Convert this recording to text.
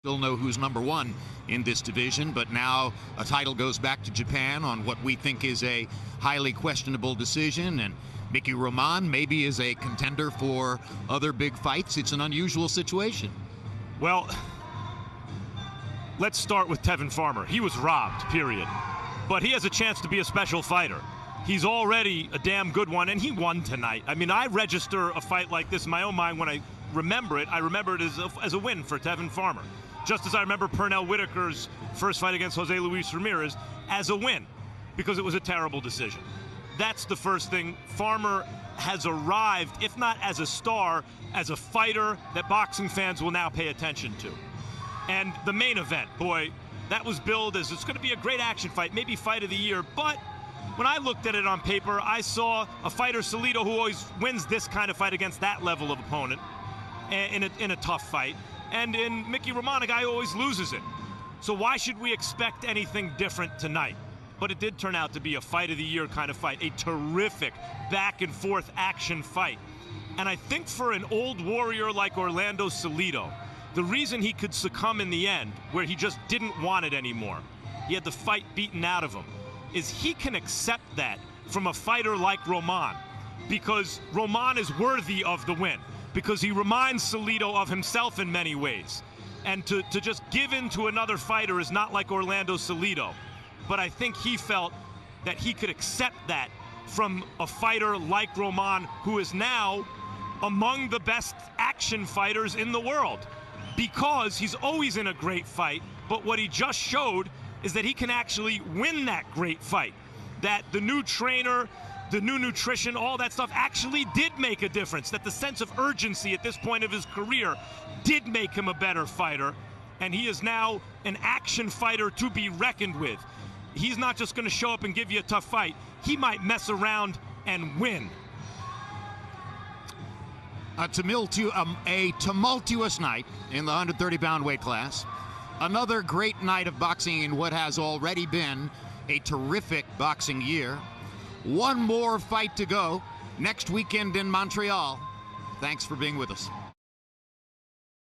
Still know who's number one in this division, but now a title goes back to Japan on what we think is a highly questionable decision, and Mickey Roman maybe is a contender for other big fights. It's an unusual situation. Well, let's start with Tevin Farmer. He was robbed, period. But he has a chance to be a special fighter. He's already a damn good one, and he won tonight. I mean, I register a fight like this in my own mind when I remember it. I remember it as a win for Tevin Farmer. Just as I remember Pernell Whitaker's first fight against Jose Luis Ramirez as a win, because it was a terrible decision. That's the first thing. Farmer has arrived, if not as a star, as a fighter that boxing fans will now pay attention to. And the main event, boy, that was billed as it's going to be a great action fight, maybe fight of the year. But when I looked at it on paper, I saw a fighter, Salido, who always wins this kind of fight against that level of opponent in a tough fight. And in Mickey Roman, a guy who always loses it. So why should we expect anything different tonight? But it did turn out to be a fight of the year kind of fight, a terrific back and forth action fight. And I think for an old warrior like Orlando Salido, the reason he could succumb in the end, where he just didn't want it anymore, he had the fight beaten out of him, is he can accept that from a fighter like Roman, because Roman is worthy of the win, because he reminds Salido of himself in many ways. And to just give in to another fighter is not like Orlando Salido. But I think he felt that he could accept that from a fighter like Roman, who is now among the best action fighters in the world, because he's always in a great fight. But what he just showed is that he can actually win that great fight, that the new trainer, the new nutrition, all that stuff actually did make a difference, that the sense of urgency at this point of his career did make him a better fighter, and he is now an action fighter to be reckoned with. He's not just going to show up and give you a tough fight. He might mess around and win. A tumultuous night in the 130-pound weight class. Another great night of boxing in what has already been a terrific boxing year. One more fight to go next weekend in Montreal. Thanks for being with us.